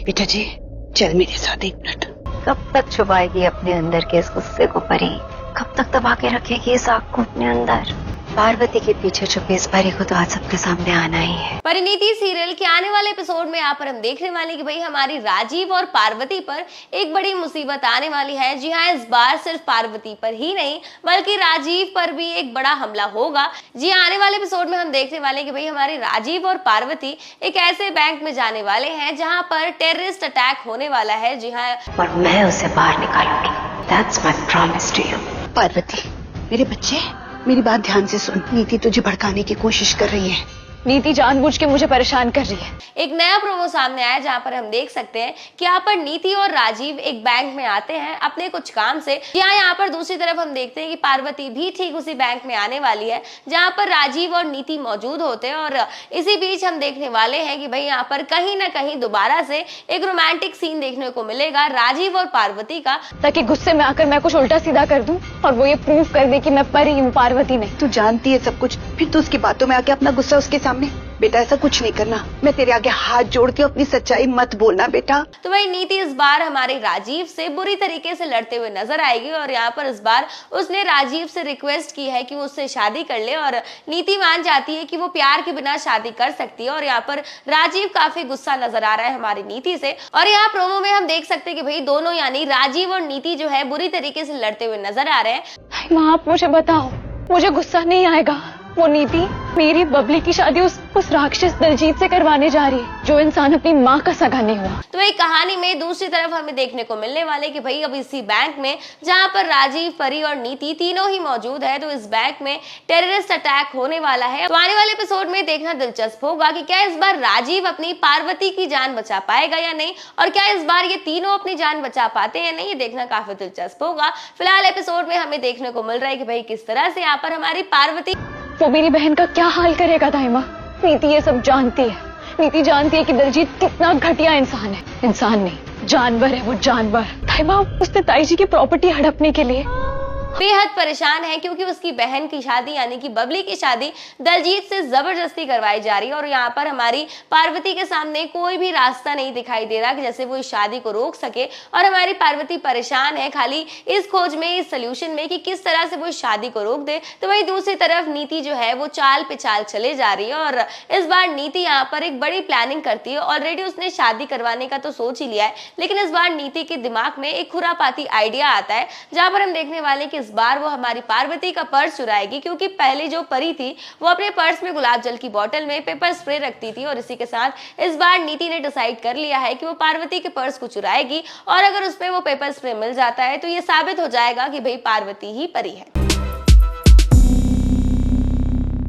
बेटा जी चल मेरे साथ 1 मिनट। कब तक छुपाएगी अपने अंदर के इस गुस्से को परी? कब तक दबा के रखेगी इस आग को अपने अंदर? पार्वती के पीछे छुपे इस परी को तो आज सबके सामने आना ही है। परिणीति सीरियल के आने वाले एपिसोड में यहाँ पर हम देखने वाले कि भाई हमारी राजीव और पार्वती पर एक बड़ी मुसीबत आने वाली है। जी हाँ, इस बार सिर्फ पार्वती पर ही नहीं बल्कि राजीव पर भी एक बड़ा हमला होगा। जी हाँ, आने वाले एपिसोड में हम देखने वाले कि भाई हमारी राजीव और पार्वती एक ऐसे बैंक में जाने वाले हैं जहाँ पर टेररिस्ट अटैक होने वाला है। जी हाँ, और मैं उसे बाहर निकालूंगी। That's my promise to you। Parvati मेरे बच्चे मेरी बात ध्यान से सुन। नीति तुझे भड़काने की कोशिश कर रही है। नीति जानबूझ के मुझे परेशान कर रही है। एक नया प्रोमो सामने आया जहां पर हम देख सकते हैं कि यहाँ पर नीति और राजीव एक बैंक में आते हैं अपने कुछ काम से। यहाँ पर दूसरी तरफ हम देखते हैं कि पार्वती भी ठीक उसी बैंक में आने वाली है जहां पर राजीव और नीति मौजूद होते हैं। और इसी बीच हम देखने वाले हैं कि भाई यहाँ पर कहीं ना कहीं दोबारा से एक रोमांटिक सीन देखने को मिलेगा राजीव और पार्वती का, ताकि गुस्से में आकर मैं कुछ उल्टा सीधा कर दूं और वो ये प्रूव कर दे कि मैं परी हूँ, पार्वती नहीं। तू जानती है सब कुछ, फिर तू उसकी बातों में आके अपना गुस्सा उसके सामने। बेटा ऐसा कुछ नहीं करना। मैं तेरे आगे हाथ जोड़ के अपनी सच्चाई मत बोलना बेटा। तो वही नीति इस बार हमारे राजीव से बुरी तरीके से लड़ते हुए नजर आएगी और यहाँ पर इस बार उसने राजीव से रिक्वेस्ट की है कि वो उससे शादी कर ले और नीति मान जाती है कि वो प्यार के बिना शादी कर सकती है। और यहाँ पर राजीव काफी गुस्सा नजर आ रहा है हमारी नीति से। और यहाँ प्रोमो में हम देख सकते हैं कि भाई दोनों यानी राजीव और नीति जो है बुरी तरीके से लड़ते हुए नजर आ रहे हैं। माँ आप मुझे बताओ, मुझे गुस्सा नहीं आएगा? वो नीति मेरी बबली की शादी उस राक्षस दलजीत से करवाने जा रही है जो इंसान अपनी माँ का सगा नहीं हुआ। तो वही कहानी में दूसरी तरफ हमें देखने को मिलने वाले कि भाई अब इसी बैंक में जहाँ पर राजीव, परी और नीति तीनों ही मौजूद है, तो इस बैंक में टेररिस्ट अटैक होने वाला है। तो आने वाले एपिसोड में देखना दिलचस्प होगा कि क्या इस बार राजीव अपनी पार्वती की जान बचा पाएगा या नहीं, और क्या इस बार ये तीनों अपनी जान बचा पाते हैं या नहीं, ये देखना काफी दिलचस्प होगा। फिलहाल एपिसोड में हमें देखने को मिल रहा है कि भाई किस तरह से यहाँ पर हमारी पार्वती वो मेरी बहन का क्या हाल करेगा दाइमा। नीति ये सब जानती है। नीति जानती है कि दलजीत कितना घटिया इंसान है। इंसान नहीं, जानवर है वो, जानवर। दाइमा उसने ताई जी की प्रॉपर्टी हड़पने के लिए बेहद परेशान है क्योंकि उसकी बहन की शादी यानी कि बबली की शादी दलजीत से जबरदस्ती करवाई जा रही है। और यहाँ पर हमारी पार्वती के सामने कोई भी रास्ता नहीं दिखाई दे रहा कि जैसे वो इस शादी को रोक सके। और हमारी पार्वती परेशान है खाली इस खोज में, इस सोल्यूशन में कि किस तरह से वो इस शादी को रोक दे। तो वही दूसरी तरफ नीति जो है वो चाल पे चाल चले जा रही है और इस बार नीति यहाँ पर एक बड़ी प्लानिंग करती है। ऑलरेडी उसने शादी करवाने का तो सोच ही लिया है, लेकिन इस बार नीति के दिमाग में एक खुरापाती आइडिया आता है जहां पर हम देखने वाले कि इस बार वो हमारी पार्वती का पर्स चुराएगी। क्योंकि पहले जो परी थी वो अपने पर्स में गुलाब जल की बोतल में पेपर स्प्रे रखती थी और इसी के साथ इस बार नीति ने डिसाइड कर लिया है कि वो पार्वती के पर्स को चुराएगी और अगर उसमें वो पेपर स्प्रे मिल जाता है तो ये साबित हो जाएगा कि भाई पार्वती ही परी है।